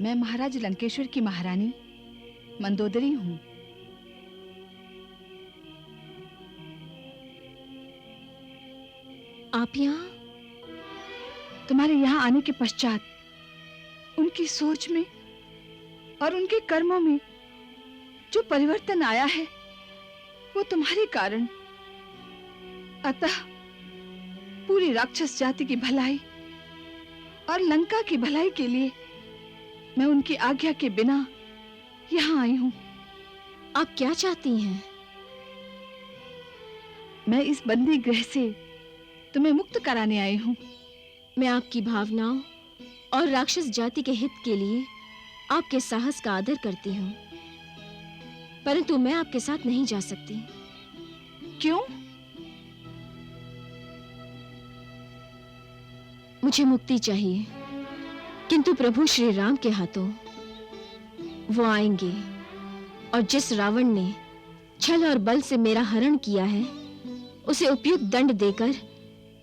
मैं महाराज लंकेश्वर की महारानी मंदोदरी हूँ। आप यहाँ? तुम्हारे यहाँ आने के पश्चात उनकी सोच में और उनके कर्मों में जो परिवर्तन आया है वो तुम्हारे कारण। अतः पूरी राक्षस जाति की भलाई और लंका की भलाई के लिए मैं उनकी आज्ञा के बिना यहाँ आई हूँ। आप क्या चाहती हैं? मैं इस बंदी गृह से तुम्हें मुक्त कराने आई हूँ। मैं आपकी भावनाओं और राक्षस जाति के हित के लिए आपके साहस का आदर करती हूँ, परंतु मैं आपके साथ नहीं जा सकती। क्यों? मुझे मुक्ति चाहिए, किंतु प्रभु श्री राम के हाथों वो आएंगे और जिस रावण ने छल और बल से मेरा हरण किया है उसे उपयुक्त दंड देकर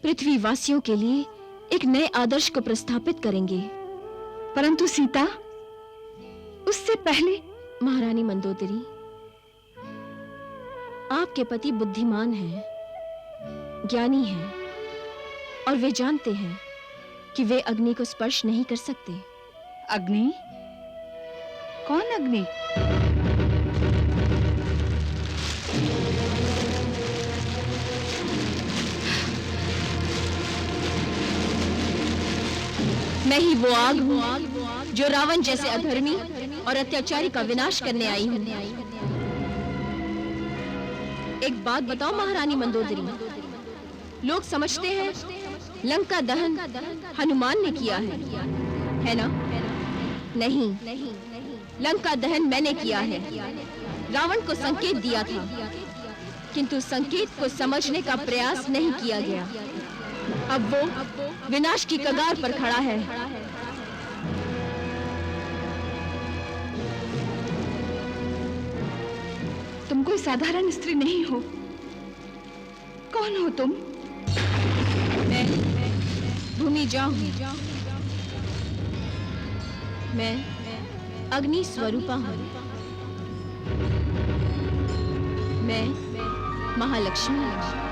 पृथ्वी वासियों के लिए एक नए आदर्श को प्रस्थापित करेंगे। परंतु सीता, उससे पहले। महारानी मंदोदरी, आपके पति बुद्धिमान हैं, ज्ञानी हैं और वे जानते हैं कि वे अग्नि को स्पर्श नहीं कर सकते। अग्नि? कौन अग्नि? मैं ही वो आग हूँ जो रावण जैसे अधर्मी और अत्याचारी का विनाश करने आई हूँ। एक बात बताओ महारानी मंदोदरी, लोग समझते हैं लंका दहन हनुमान ने किया है ना? नहीं, लंका दहन मैंने किया है। रावण को संकेत दिया था, किंतु संकेत को समझने का प्रयास नहीं किया गया। अब वो विनाश की कगार पर खड़ा है। तुम कोई साधारण स्त्री नहीं हो। कौन हो तुम? मैं भूमि जाऊं। मैं अग्नि स्वरूपा हूं। मैं महालक्ष्मी हूं।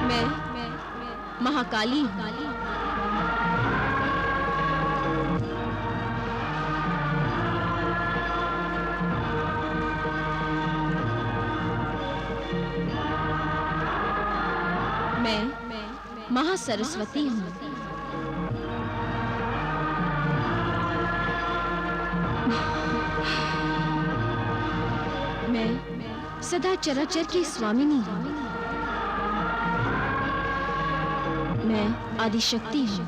मैं महाकाली हूं। मैं महासरस्वती हूं। मैं सदा चराचर की स्वामिनी हूं। मैं आदिशक्ति हूं।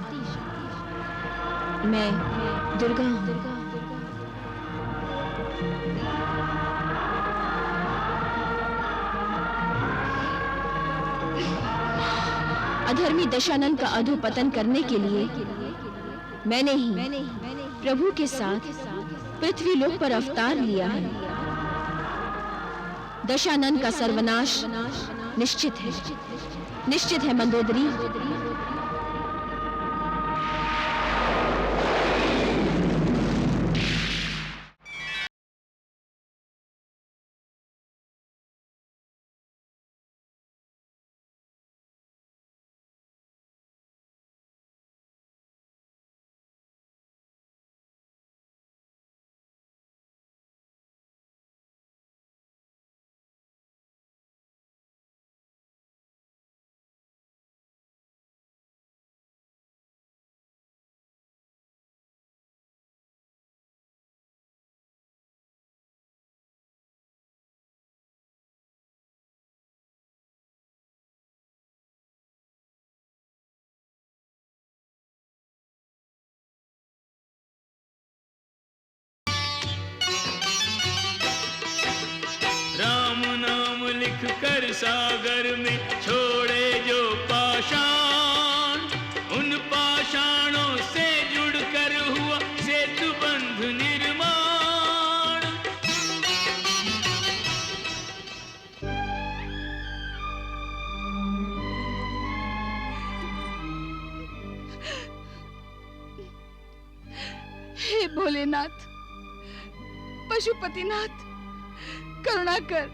मैं दुर्गा हूं। अधर्मी दशानन का अधोपतन करने के लिए मैंने ही प्रभु के साथ पृथ्वी लोक पर अवतार लिया है। दशानन का सर्वनाश निश्चित है मंदोदरी। लिख कर सागर में छोड़े जो पाषाण, उन पाषाणों से जुड़कर हुआ सेतु बंध निर्माण। भोलेनाथ, पशुपतिनाथ, करुणा कर,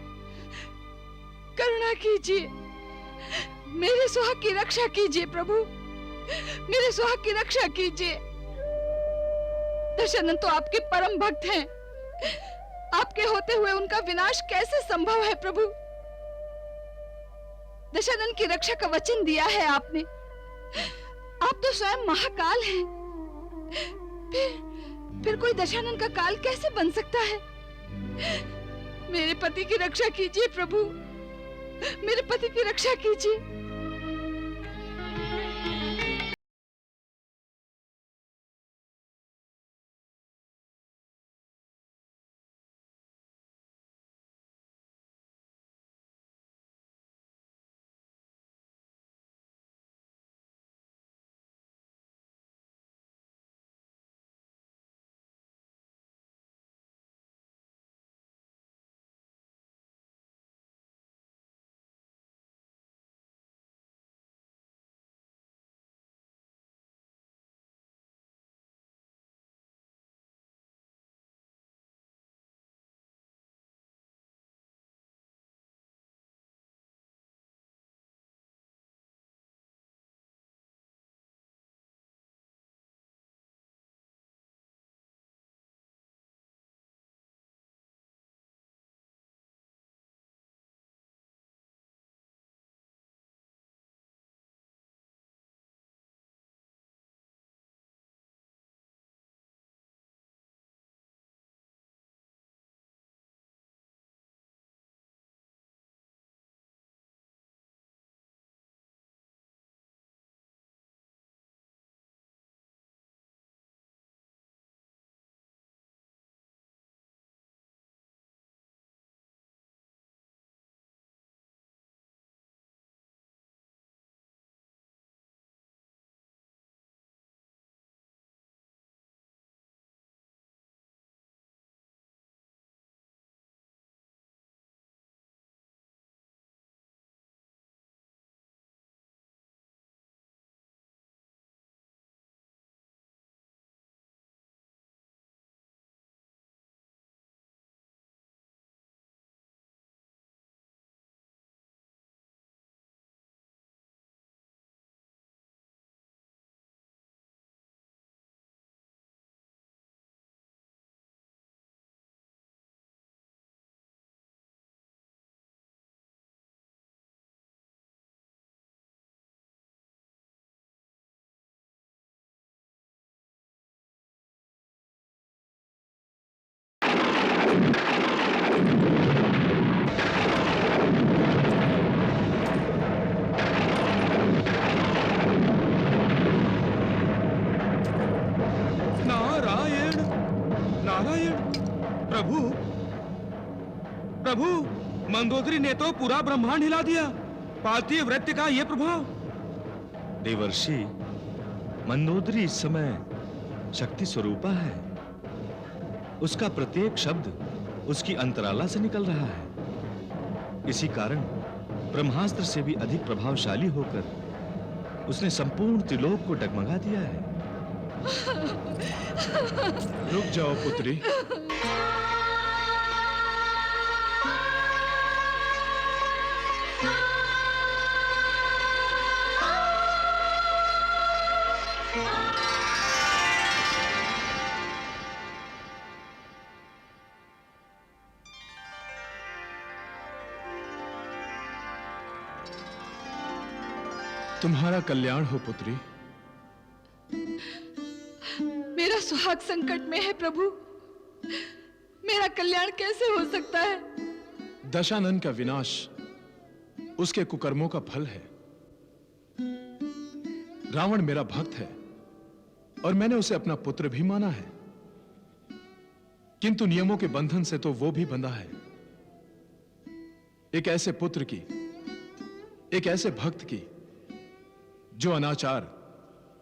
करुणा कीजिए, मेरे सुहाग की रक्षा कीजिए प्रभु, मेरे सुहाग की रक्षा कीजिए। दशानन तो आपके परम भक्त हैं, आपके होते हुए उनका विनाश कैसे संभव है प्रभु? दशानन की रक्षा का वचन दिया है आपने, आप तो स्वयं महाकाल हैं, फिर कोई दशानन का काल कैसे बन सकता है? मेरे पति की रक्षा कीजिए प्रभु, मेरे पति की रक्षा कीजिए। प्रभु, प्रभु, मंदोदरी ने तो पूरा ब्रह्मांड हिला दिया। पार्थिव वृत्य का यह प्रभाव। देवर्षि, मंदोदरी इस समय शक्ति स्वरूपा है। उसका प्रत्येक शब्द उसकी अंतराला से निकल रहा है। इसी कारण ब्रह्मास्त्र से भी अधिक प्रभावशाली होकर उसने संपूर्ण त्रिलोक को डगमगा दिया है। रुक जाओ पुत्री। तुम्हारा कल्याण हो पुत्री। मेरा सुहाग संकट में है प्रभु, मेरा कल्याण कैसे हो सकता है? दशानन का विनाश उसके कुकर्मों का फल है। रावण मेरा भक्त है और मैंने उसे अपना पुत्र भी माना है, किंतु नियमों के बंधन से तो वो भी बंधा है। एक ऐसे पुत्र की, एक ऐसे भक्त की जो अनाचार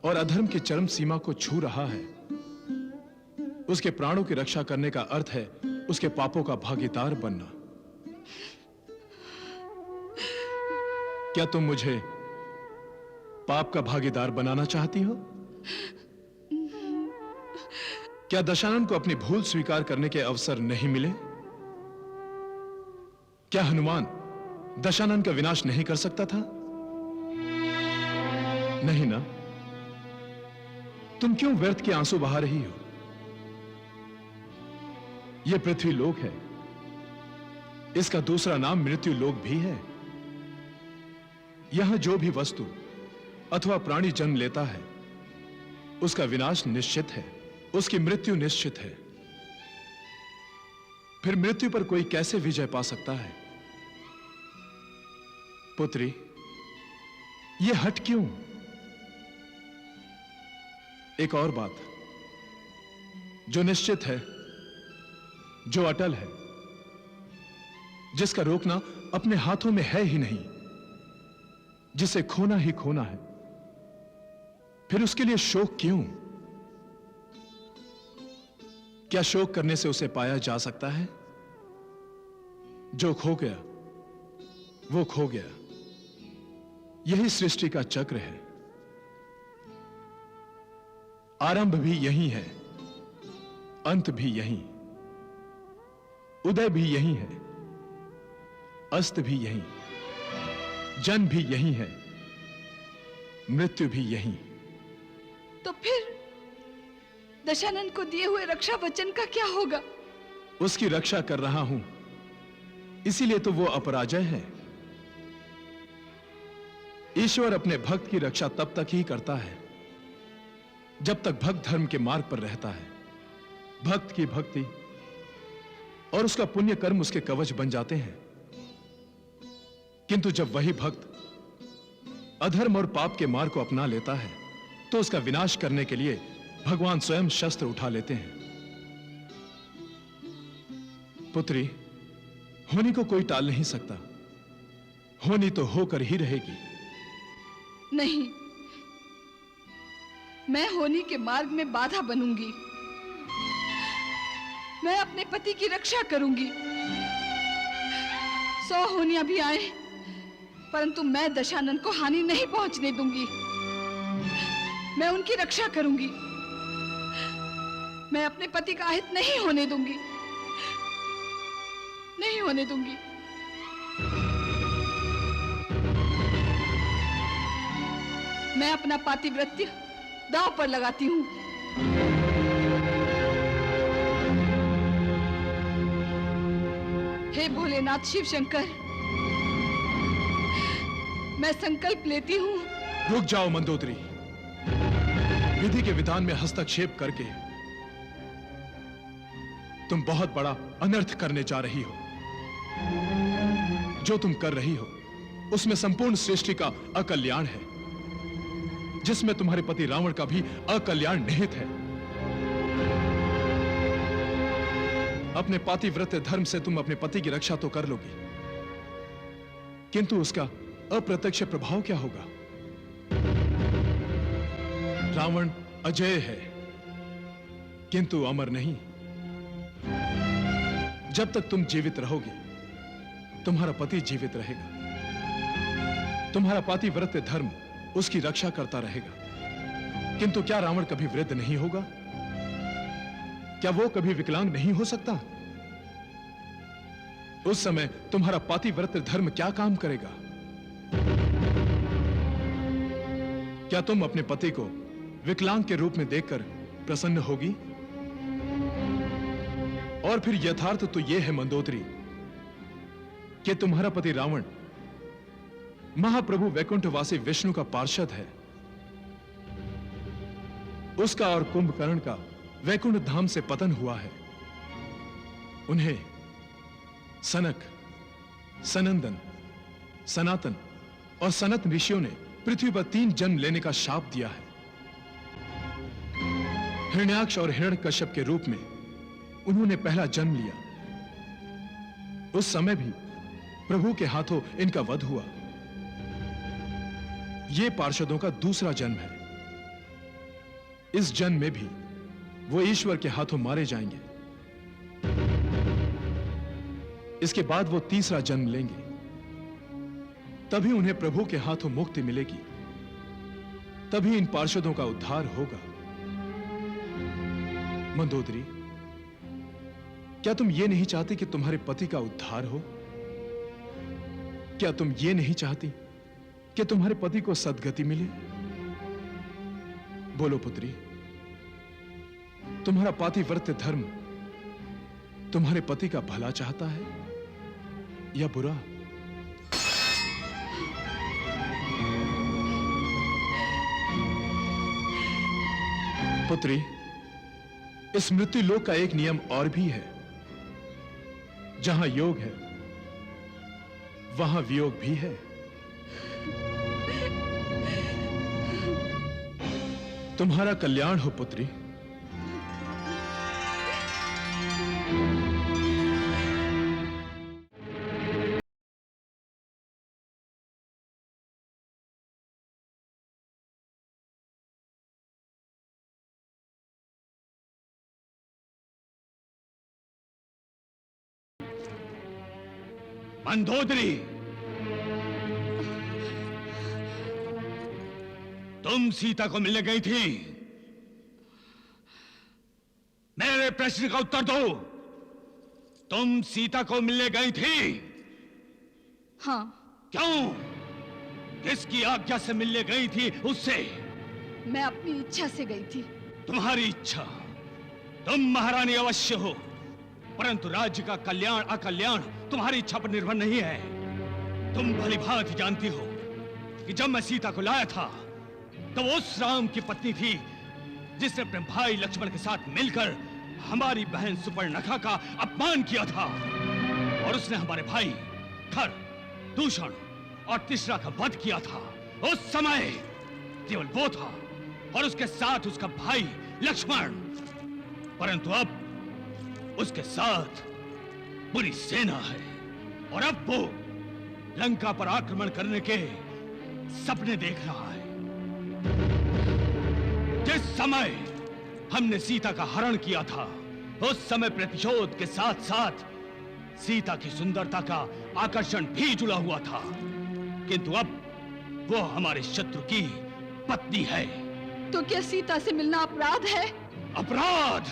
और अधर्म की चरम सीमा को छू रहा है, उसके प्राणों की रक्षा करने का अर्थ है उसके पापों का भागीदार बनना। क्या तुम मुझे पाप का भागीदार बनाना चाहती हो? क्या दशानन को अपनी भूल स्वीकार करने के अवसर नहीं मिले? क्या हनुमान दशानन का विनाश नहीं कर सकता था? नहीं ना? तुम क्यों व्यर्थ के आंसू बहा रही हो? यह पृथ्वी लोक है, इसका दूसरा नाम मृत्यु लोक भी है। यहां जो भी वस्तु अथवा प्राणी जन्म लेता है उसका विनाश निश्चित है, उसकी मृत्यु निश्चित है। फिर मृत्यु पर कोई कैसे विजय पा सकता है? पुत्री, यह हट क्यों? एक और बात, जो निश्चित है, जो अटल है, जिसका रोकना अपने हाथों में है ही नहीं, जिसे खोना ही खोना है, फिर उसके लिए शोक क्यों? क्या शोक करने से उसे पाया जा सकता है? जो खो गया वो खो गया। यही सृष्टि का चक्र है। आरंभ भी यही है, अंत भी यही, उदय भी यही है, अस्त भी यही, जन्म भी यही है, मृत्यु भी यही। तो फिर दशानन को दिए हुए रक्षा वचन का क्या होगा? उसकी रक्षा कर रहा हूं, इसीलिए तो वो अपराजय है। ईश्वर अपने भक्त की रक्षा तब तक ही करता है जब तक भक्त धर्म के मार्ग पर रहता है। भक्त की भक्ति और उसका पुण्य कर्म उसके कवच बन जाते हैं। किंतु जब वही भक्त अधर्म और पाप के मार्ग को अपना लेता है तो उसका विनाश करने के लिए भगवान स्वयं शस्त्र उठा लेते हैं। पुत्री, होनी को कोई टाल नहीं सकता, होनी तो होकर ही रहेगी। नहीं, मैं होनी के मार्ग में बाधा बनूंगी। मैं अपने पति की रक्षा करूंगी। 100 होनियां भी आए, परंतु मैं दशानन को हानि नहीं पहुंचने दूंगी। मैं उनकी रक्षा करूंगी। मैं अपने पति का अहित नहीं होने दूंगी, नहीं होने दूंगी। मैं अपना पातिव्रत्य दांव पर लगाती हूं। हे भोलेनाथ शिव शंकर, मैं संकल्प लेती हूं। रुक जाओ मंदोदरी। विधि के विधान में हस्तक्षेप करके तुम बहुत बड़ा अनर्थ करने जा रही हो। जो तुम कर रही हो उसमें संपूर्ण सृष्टि का अकल्याण है, जिसमें तुम्हारे पति रावण का भी अकल्याण निहित है। अपने पातिव्रत्य धर्म से तुम अपने पति की रक्षा तो कर लोगी, किंतु उसका अप्रत्यक्ष प्रभाव क्या होगा? रावण अजय है किंतु अमर नहीं। जब तक तुम जीवित रहोगे तुम्हारा पति जीवित रहेगा, तुम्हारा पातिव्रत्य धर्म उसकी रक्षा करता रहेगा। किंतु क्या रावण कभी वृद्ध नहीं होगा? क्या वो कभी विकलांग नहीं हो सकता? उस समय तुम्हारा पातिव्रत्य धर्म क्या काम करेगा? क्या तुम अपने पति को विकलांग के रूप में देखकर प्रसन्न होगी? और फिर यथार्थ तो यह है मंदोदरी कि तुम्हारा पति रावण महाप्रभु वैकुंठवासी विष्णु का पार्षद है। उसका और कुंभकर्ण का वैकुंठ धाम से पतन हुआ है। उन्हें सनक, सनंदन, सनातन और सनत ऋषियों ने पृथ्वी पर 3 जन्म लेने का शाप दिया है। हिरण्याक्ष और हिरण्यकश्यप के रूप में उन्होंने पहला जन्म लिया। उस समय भी प्रभु के हाथों इनका वध हुआ। यह पार्षदों का दूसरा जन्म है। इस जन्म में भी वो ईश्वर के हाथों मारे जाएंगे। इसके बाद वो तीसरा जन्म लेंगे, तभी उन्हें प्रभु के हाथों मुक्ति मिलेगी, तभी इन पार्षदों का उद्धार होगा। मंदोदरी, क्या तुम ये नहीं चाहती कि तुम्हारे पति का उद्धार हो? क्या तुम ये नहीं चाहती कि तुम्हारे पति को सद्गति मिले? बोलो पुत्री, तुम्हारा पातिव्रत्य धर्म तुम्हारे पति का भला चाहता है या बुरा? पुत्री, इस मृत्यु लोक का एक नियम और भी है। जहां योग है वहां वियोग भी है। तुम्हारा कल्याण हो पुत्री। मंदोदरी, तुम सीता को मिलने गई थी। मेरे प्रश्न का उत्तर दो। तुम सीता को मिलने गई थी? हाँ। क्यों? किसकी आज्ञा से मिलने गई थी उससे? मैं अपनी इच्छा से गई थी। तुम्हारी इच्छा? तुम महारानी अवश्य हो, परंतु राज्य का कल्याण अकल्याण तुम्हारी इच्छा पर निर्भर नहीं है। तुम भली भांति जानती हो कि जब मैं सीता को लाया था तो वो उस राम की पत्नी थी जिसने अपने भाई लक्ष्मण के साथ मिलकर हमारी बहन सुपर्णखा का अपमान किया था, और उसने हमारे भाई खर, दूषण और तिसरा का वध किया था। उस समय केवल वो था और उसके साथ उसका भाई लक्ष्मण, परंतु अब उसके साथ पूरी सेना है, और अब वो लंका पर आक्रमण करने के सपने देख रहा है। जिस समय हमने सीता का हरण किया था उस समय प्रतिशोध के साथ साथ सीता की सुंदरता का आकर्षण भी जुड़ा हुआ था, किंतु अब वो हमारे शत्रु की पत्नी है। तो क्या सीता से मिलना अपराध है? अपराध?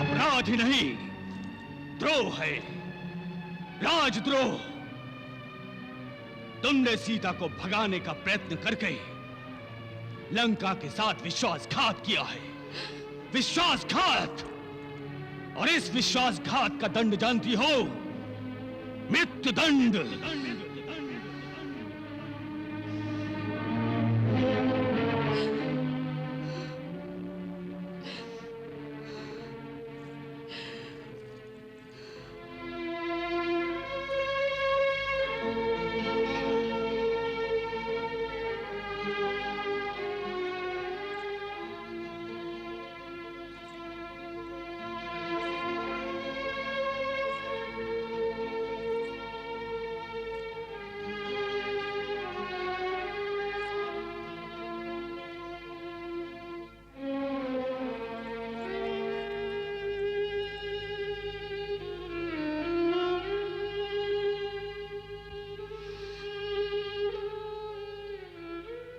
अपराध ही नहीं, द्रोह है, राजद्रोह। तुमने सीता को भगाने का प्रयत्न करके लंका के साथ विश्वासघात किया है। विश्वासघात! और इस विश्वासघात का दंड जानती हो? मृत्युदंड।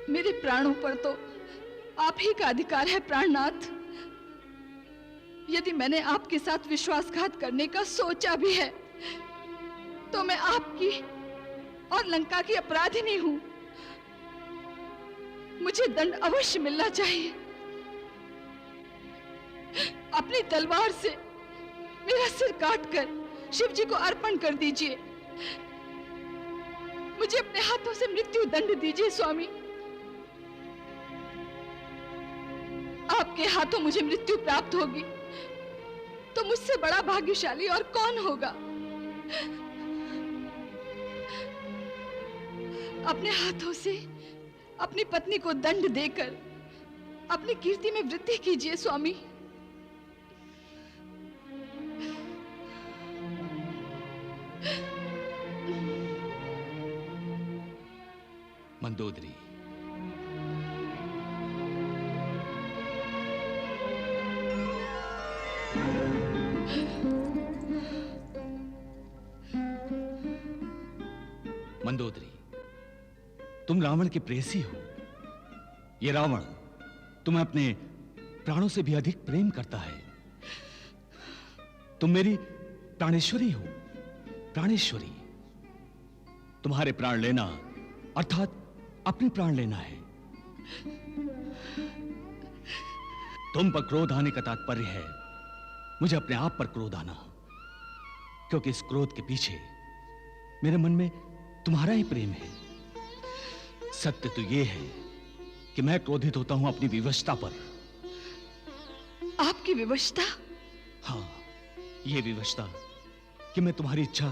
मेरे प्राणों पर तो आप ही का अधिकार है प्राणनाथ। यदि मैंने आपके साथ विश्वासघात करने का सोचा भी है तो मैं आपकी और लंका की अपराधिनी हूं। मुझे दंड अवश्य मिलना चाहिए। अपनी तलवार से मेरा सिर काटकर शिव जी को अर्पण कर दीजिए। मुझे अपने हाथों से मृत्यु दंड दीजिए स्वामी। आपके हाथों मुझे मृत्यु प्राप्त होगी तो मुझसे बड़ा भाग्यशाली और कौन होगा। अपने हाथों से अपनी पत्नी को दंड देकर अपनी कीर्ति में वृद्धि कीजिए स्वामी। मंदोदरी, मंदोदरी, तुम रावण के प्रेयसी हो। ये रावण तुम्हें अपने प्राणों से भी अधिक प्रेम करता है। तुम मेरी प्राणेश्वरी हो, प्राणेश्वरी। तुम्हारे प्राण लेना अर्थात अपने प्राण लेना है। तुम पर क्रोध आने का तात्पर्य है मुझे अपने आप पर क्रोध आना, क्योंकि इस क्रोध के पीछे मेरे मन में तुम्हारा ही प्रेम है। सत्य तो यह है कि मैं क्रोधित होता हूं अपनी विवशता पर। आपकी विवशता? हाँ, यह विवशता कि मैं तुम्हारी इच्छा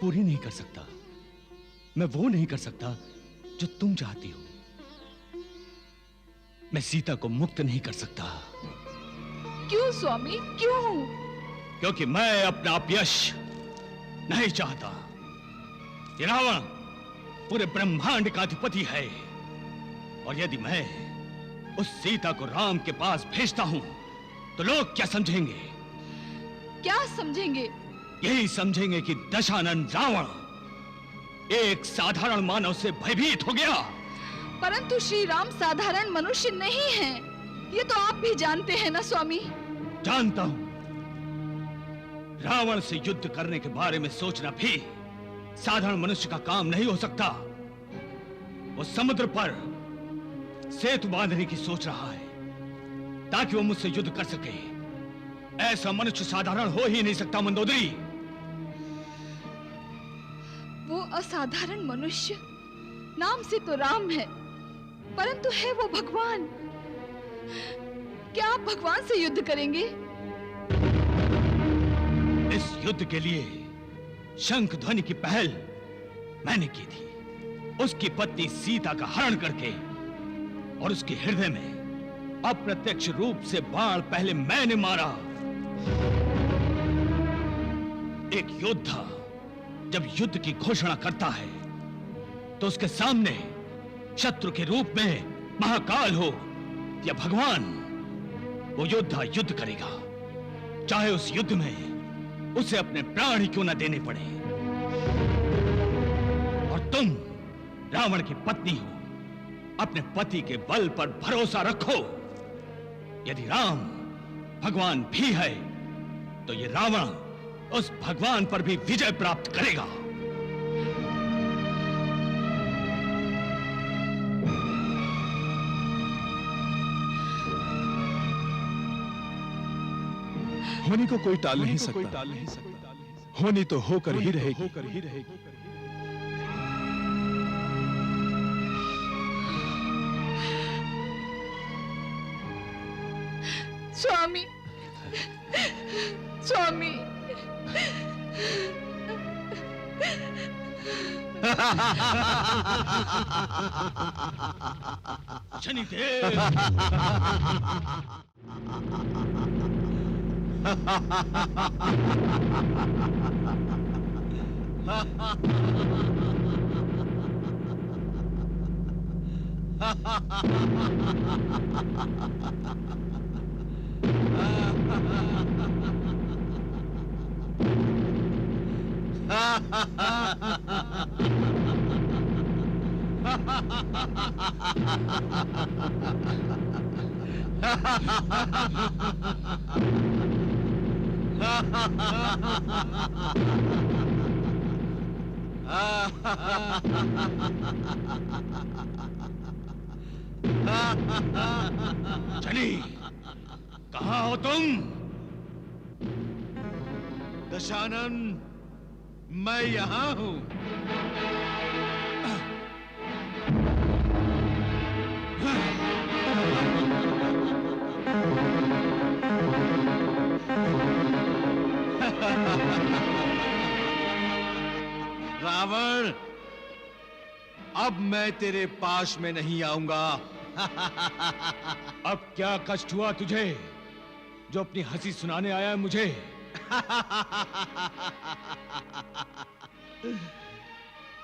पूरी नहीं कर सकता। मैं वो नहीं कर सकता जो तुम चाहती हो। मैं सीता को मुक्त नहीं कर सकता। क्यों स्वामी, क्यों? क्योंकि मैं अपना अपयश नहीं चाहता। ये रावण पूरे ब्रह्मांड का अधिपति है, और यदि मैं उस सीता को राम के पास भेजता हूं तो लोग क्या समझेंगे? क्या समझेंगे? यही समझेंगे कि दशानन रावण एक साधारण मानव से भयभीत हो गया। परंतु श्री राम साधारण मनुष्य नहीं हैं। ये तो आप भी जानते हैं ना स्वामी। जानता हूं। रावण से युद्ध करने के बारे में सोचना भी साधारण मनुष्य का काम नहीं हो सकता। वो समुद्र पर सेतु बांधने की सोच रहा है ताकि वो मुझसे युद्ध कर सके। ऐसा मनुष्य साधारण हो ही नहीं सकता मंदोदरी। वो असाधारण मनुष्य नाम से तो राम है, परंतु है वो भगवान। क्या आप भगवान से युद्ध करेंगे? इस युद्ध के लिए शंख ध्वनि की पहल मैंने की थी। उसकी पत्नी सीता का हरण करके, और उसके हृदय में अप्रत्यक्ष रूप से बाण पहले मैंने मारा। एक योद्धा जब युद्ध की घोषणा करता है तो उसके सामने शत्रु के रूप में महाकाल हो या भगवान, वो योद्धा युद्ध करेगा, चाहे उस युद्ध में उसे अपने प्राण ही क्यों न देने पड़े। और तुम रावण की पत्नी हो, अपने पति के बल पर भरोसा रखो। यदि राम भगवान भी है तो ये रावण उस भगवान पर भी विजय प्राप्त करेगा। होनी को कोई टाल नहीं सकता। होनी तो होकर ही रहेगी। स्वामी, स्वामी। शनिदेव, चली, कहाँ हो तुम? दशानन, मैं यहां हूं। रावण, अब मैं तेरे पास में नहीं आऊंगा। अब क्या कष्ट हुआ तुझे जो अपनी हंसी सुनाने आया है मुझे?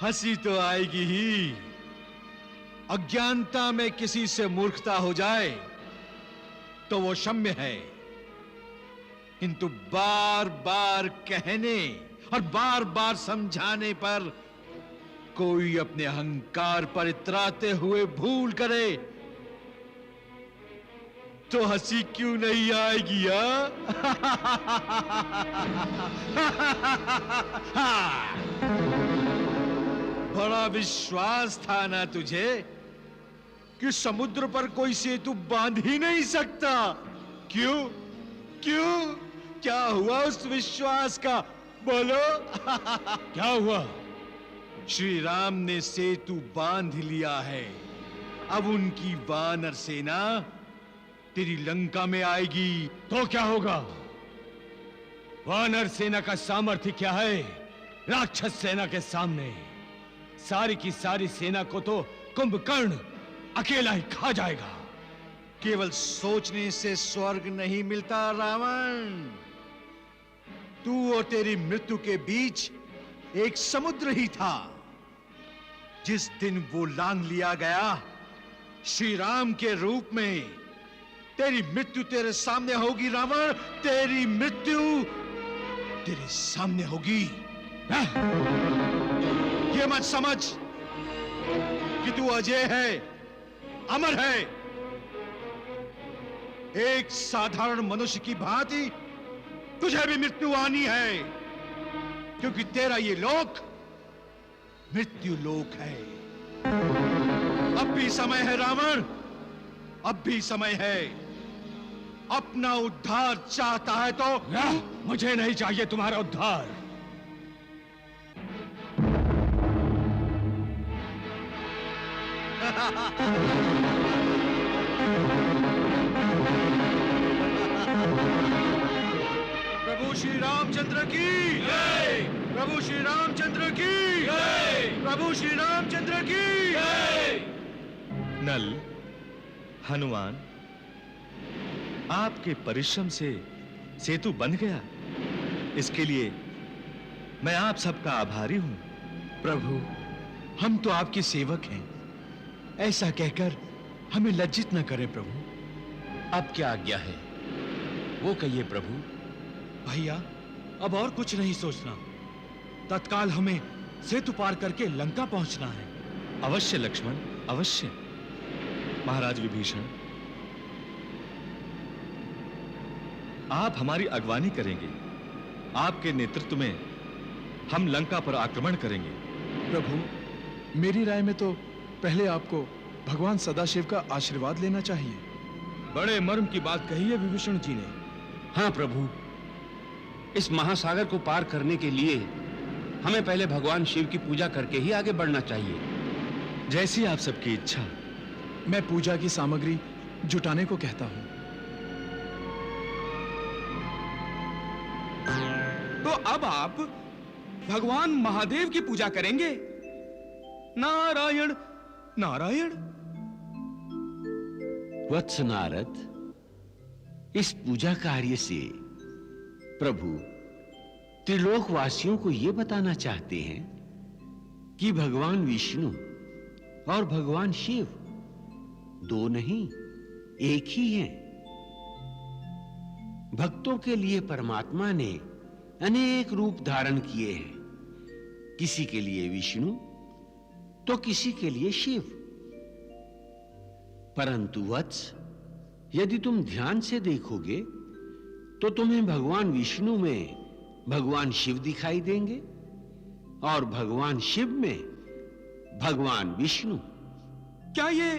हंसी तो आएगी ही। अज्ञानता में किसी से मूर्खता हो जाए तो वो क्षम्य है, किंतु बार बार कहने और बार बार समझाने पर कोई अपने अहंकार पर इतराते हुए भूल करे तो हंसी क्यों नहीं आएगी? बड़ा विश्वास था ना तुझे कि समुद्र पर कोई सेतु बांध ही नहीं सकता। क्यों क्यों? क्या हुआ उस विश्वास का? बोलो। क्या हुआ? श्री राम ने सेतु बांध लिया है। अब उनकी वानर सेना तेरी लंका में आएगी। तो क्या होगा? वानर सेना का सामर्थ्य क्या है राक्षस सेना के सामने? सारी की सारी सेना को तो कुंभकर्ण अकेला ही खा जाएगा। केवल सोचने से स्वर्ग नहीं मिलता रावण। तू और तेरी मृत्यु के बीच एक समुद्र ही था। जिस दिन वो लांघ लिया गया श्री राम के रूप में, तेरी मृत्यु तेरे सामने होगी रावण। तेरी मृत्यु तेरे सामने होगी। ये मत समझ कि तू अजय है, अमर है। एक साधारण मनुष्य की भांति तुझे भी मृत्यु आनी है, क्योंकि तेरा ये लोक मृत्यु लोक है। अब भी समय है रावण, अब भी समय है। अपना उद्धार चाहता है तो मुझे नहीं चाहिए तुम्हारा उद्धार। प्रभु श्री रामचंद्र की जय। प्रभु श्री रामचंद्र की जय। प्रभु श्री रामचंद्र की जय। नल, हनुमान, आपके परिश्रम से सेतु बन गया। इसके लिए मैं आप सबका आभारी हूं। प्रभु, हम तो आपके सेवक हैं। ऐसा कहकर हमें लज्जित न करें प्रभु। अब क्या आज्ञा है वो कहिए प्रभु। भैया, अब और कुछ नहीं सोचना। तत्काल हमें सेतु पार करके लंका पहुंचना है। अवश्य लक्ष्मण, अवश्य। महाराज विभीषण, आप हमारी अगवानी करेंगे। आपके नेतृत्व में हम लंका पर आक्रमण करेंगे। प्रभु, मेरी राय में तो पहले आपको भगवान सदाशिव का आशीर्वाद लेना चाहिए। बड़े मर्म की बात कही है विभीषण जी ने। हाँ प्रभु, इस महासागर को पार करने के लिए हमें पहले भगवान शिव की पूजा करके ही आगे बढ़ना चाहिए। जैसी आप सबकी इच्छा। मैं पूजा की सामग्री जुटाने को कहता हूं। तो अब आप भगवान महादेव की पूजा करेंगे? नारायण नारायण। वत्स नारद, इस पूजा कार्य से प्रभु त्रिलोकवासियों को यह बताना चाहते हैं कि भगवान विष्णु और भगवान शिव दो नहीं एक ही हैं। भक्तों के लिए परमात्मा ने अनेक रूप धारण किए हैं। किसी के लिए विष्णु तो किसी के लिए शिव। परंतु वत्स, यदि तुम ध्यान से देखोगे तो तुम्हें भगवान विष्णु में भगवान शिव दिखाई देंगे और भगवान शिव में भगवान विष्णु। क्या ये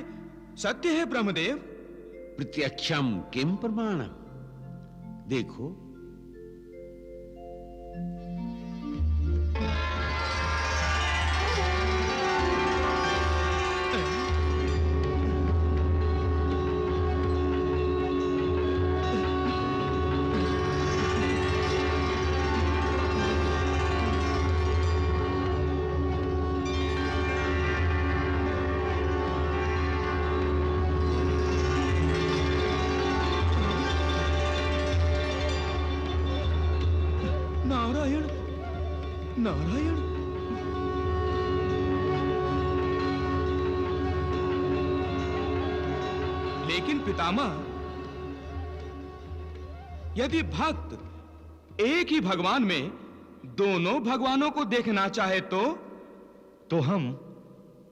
सत्य है ब्रह्मदेव? प्रत्यक्षम किम प्रमाणम। देखो, नारायण नारायण। लेकिन पितामह, यदि भक्त एक ही भगवान में दोनों भगवानों को देखना चाहे तो हम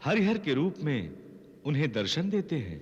हरिहर के रूप में उन्हें दर्शन देते हैं।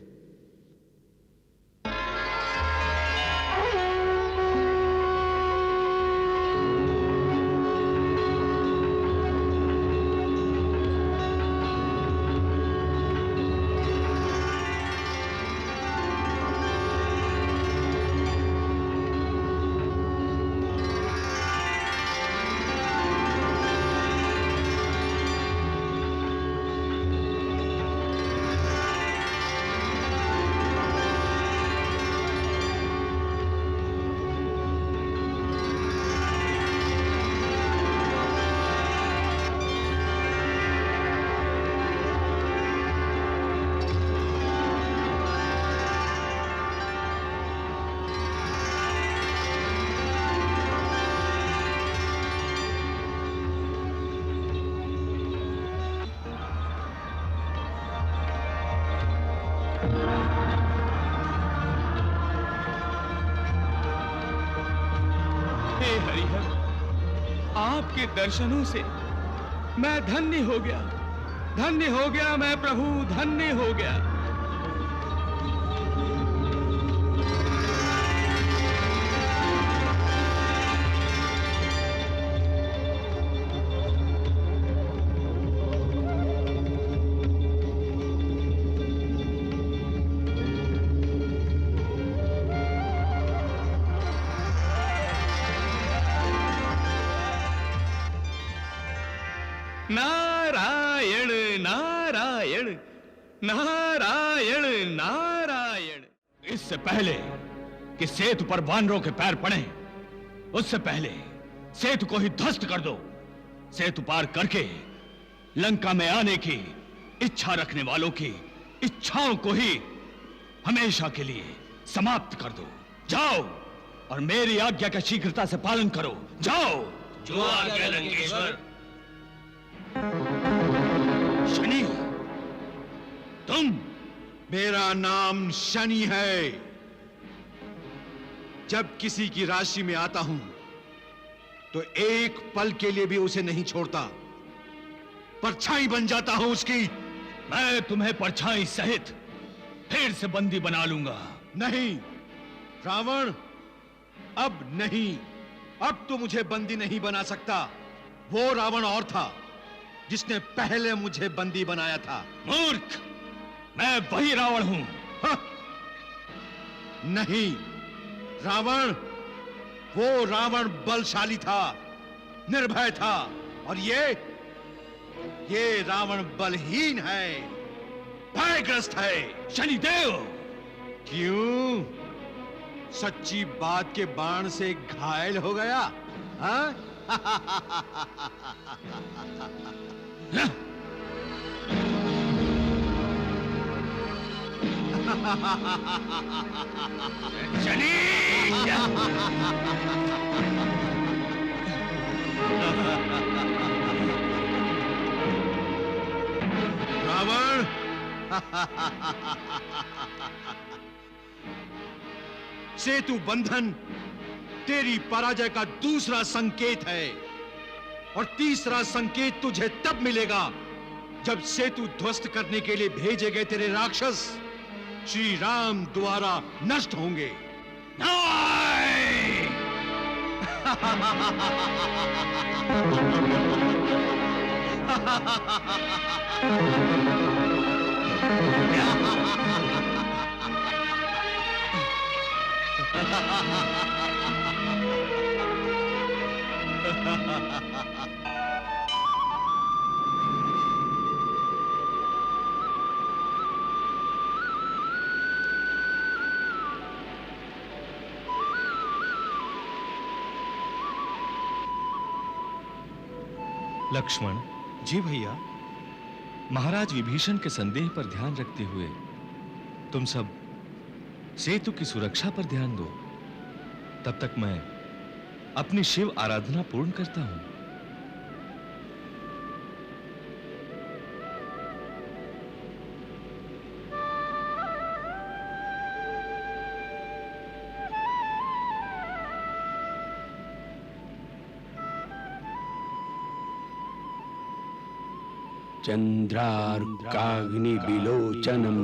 हे हरिहर, आपके दर्शनों से मैं धन्य हो गया, धन्य हो गया मैं प्रभु, धन्य हो गया। नारायण नारायण नारायण नारायण। इससे पहले कि सेतु पर वानरों के पैर पड़े, उससे पहले सेतु को ही ध्वस्त कर दो। सेतु पार करके लंका में आने की इच्छा रखने वालों की इच्छाओं को ही हमेशा के लिए समाप्त कर दो। जाओ और मेरी आज्ञा का शीघ्रता से पालन करो। जाओ। जो आज्ञा लंकेश्वर। शनि, तुम? मेरा नाम शनि है। जब किसी की राशि में आता हूं तो एक पल के लिए भी उसे नहीं छोड़ता, परछाई बन जाता हूं उसकी। मैं तुम्हें परछाई सहित फिर से बंदी बना लूंगा। नहीं रावण, अब नहीं। अब तो मुझे बंदी नहीं बना सकता। वो रावण और था जिसने पहले मुझे बंदी बनाया था। मूर्ख, मैं वही रावण हूं। नहीं रावण, वो रावण बलशाली था, निर्भय था, और ये रावण बलहीन है, भयग्रस्त है। शनिदेव! क्यों? सच्ची बात के बाण से घायल हो गया? हाँ? शनि! रावण! सेतु बंधन तेरी पराजय का दूसरा संकेत है, और तीसरा संकेत तुझे तब मिलेगा जब सेतु ध्वस्त करने के लिए भेजे गए तेरे राक्षस श्री राम द्वारा नष्ट होंगे। लक्ष्मण जी भैया। महाराज विभीषण के संदेह पर ध्यान रखते हुए तुम सब सेतु की सुरक्षा पर ध्यान दो। तब तक मैं अपनी शिव आराधना पूर्ण करता हूं। चंद्रार्काग्निबिलोचनम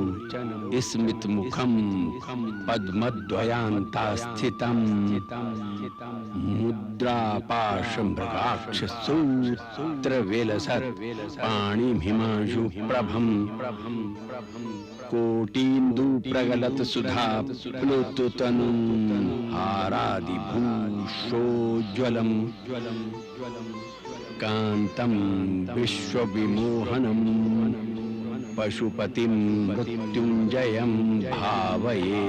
स्मितमुखम पद्मद्वयान्तास्थितम मुद्रापाशमृगाक्षसूत्रवेलसत् पाणिहिमांशु प्रभम कोटीन्दुप्रगलत सुधा प्लुततनुं हारादिभूषोज्ज्वलम कांतं विश्वविमोहनं पशुपतिं मृत्युंजयं भावये।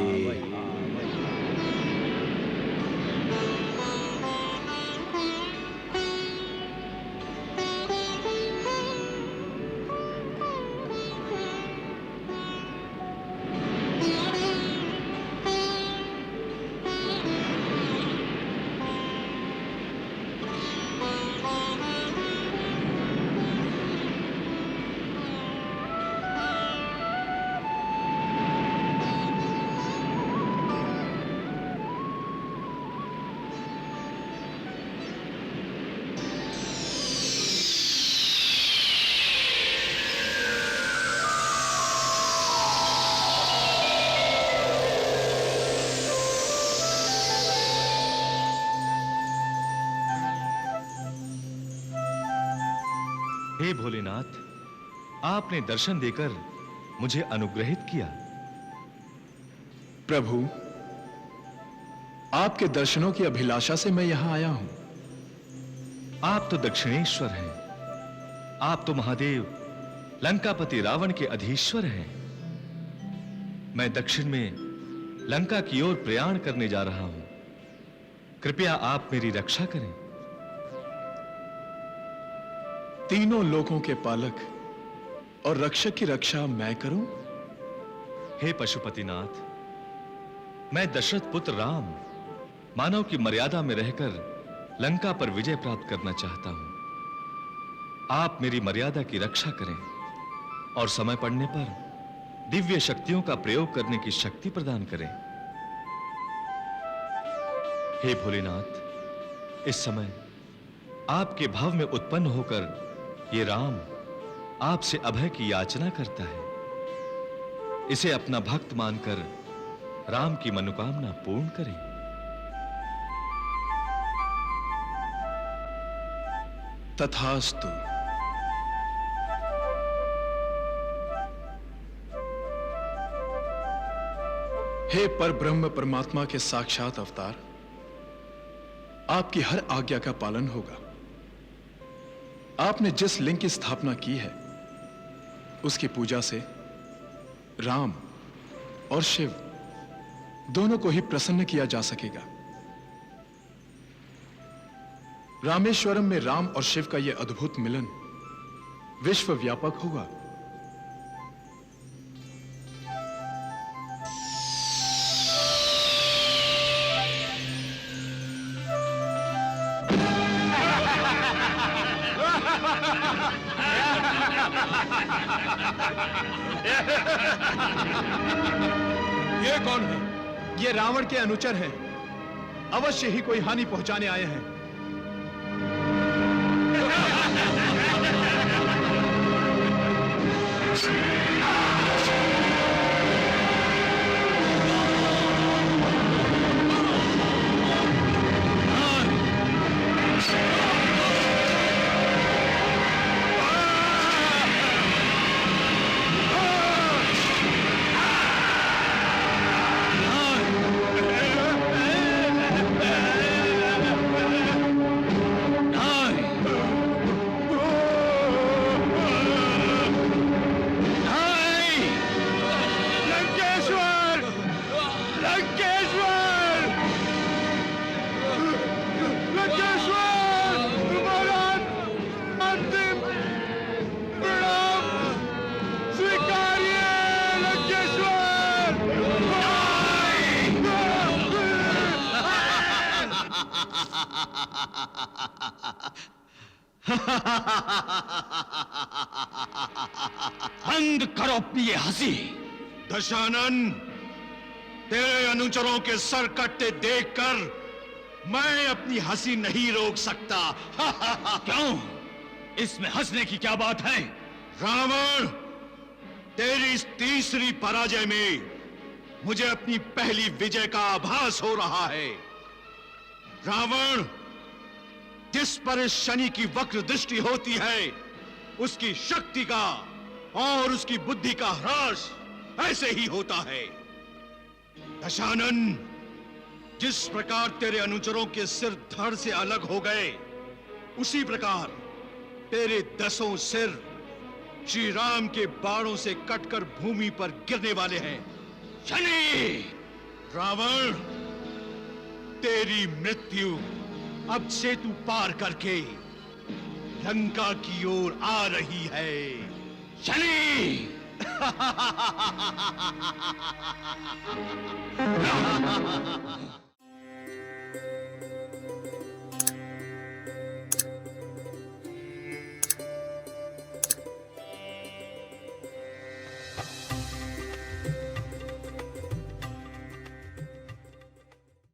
हे भोलेनाथ, आपने दर्शन देकर मुझे अनुग्रहित किया। प्रभु, आपके दर्शनों की अभिलाषा से मैं यहां आया हूं। आप तो दक्षिणेश्वर हैं। आप तो महादेव लंकापति रावण के अधीश्वर हैं। मैं दक्षिण में लंका की ओर प्रयाण करने जा रहा हूं। कृपया आप मेरी रक्षा करें। तीनों लोकों के पालक और रक्षक की रक्षा मैं करूं? हे पशुपतिनाथ, मैं दशरथ पुत्र राम मानव की मर्यादा में रहकर लंका पर विजय प्राप्त करना चाहता हूं। आप मेरी मर्यादा की रक्षा करें और समय पड़ने पर दिव्य शक्तियों का प्रयोग करने की शक्ति प्रदान करें। हे भोलेनाथ, इस समय आपके भाव में उत्पन्न होकर ये राम आपसे अभय की याचना करता है। इसे अपना भक्त मानकर राम की मनोकामना पूर्ण करें। तथास्तु। हे परब्रह्म परमात्मा के साक्षात अवतार, आपकी हर आज्ञा का पालन होगा। आपने जिस लिंग की स्थापना की है उसकी पूजा से राम और शिव दोनों को ही प्रसन्न किया जा सकेगा। रामेश्वरम में राम और शिव का यह अद्भुत मिलन विश्व व्यापक होगा। ये कौन है? ये रावण के अनुचर हैं। अवश्य ही कोई हानि पहुंचाने आए हैं। बंद करो अपनी ये हंसी। दशानन, तेरे अनुचरों के सर कटते देखकर मैं अपनी हंसी नहीं रोक सकता। क्यों? इसमें हंसने की क्या बात है? रावण, तेरी इस तीसरी पराजय में मुझे अपनी पहली विजय का आभास हो रहा है। रावण, जिस पर इस शनि की वक्र दृष्टि होती है उसकी शक्ति का और उसकी बुद्धि का ह्रास ऐसे ही होता है। दशानन, जिस प्रकार तेरे अनुचरों के सिर धड़ से अलग हो गए उसी प्रकार तेरे 10 सिर श्री राम के बाणों से कटकर भूमि पर गिरने वाले हैं। शनि! रावण, तेरी मृत्यु अब सेतु पार करके लंका की ओर आ रही है। शनि!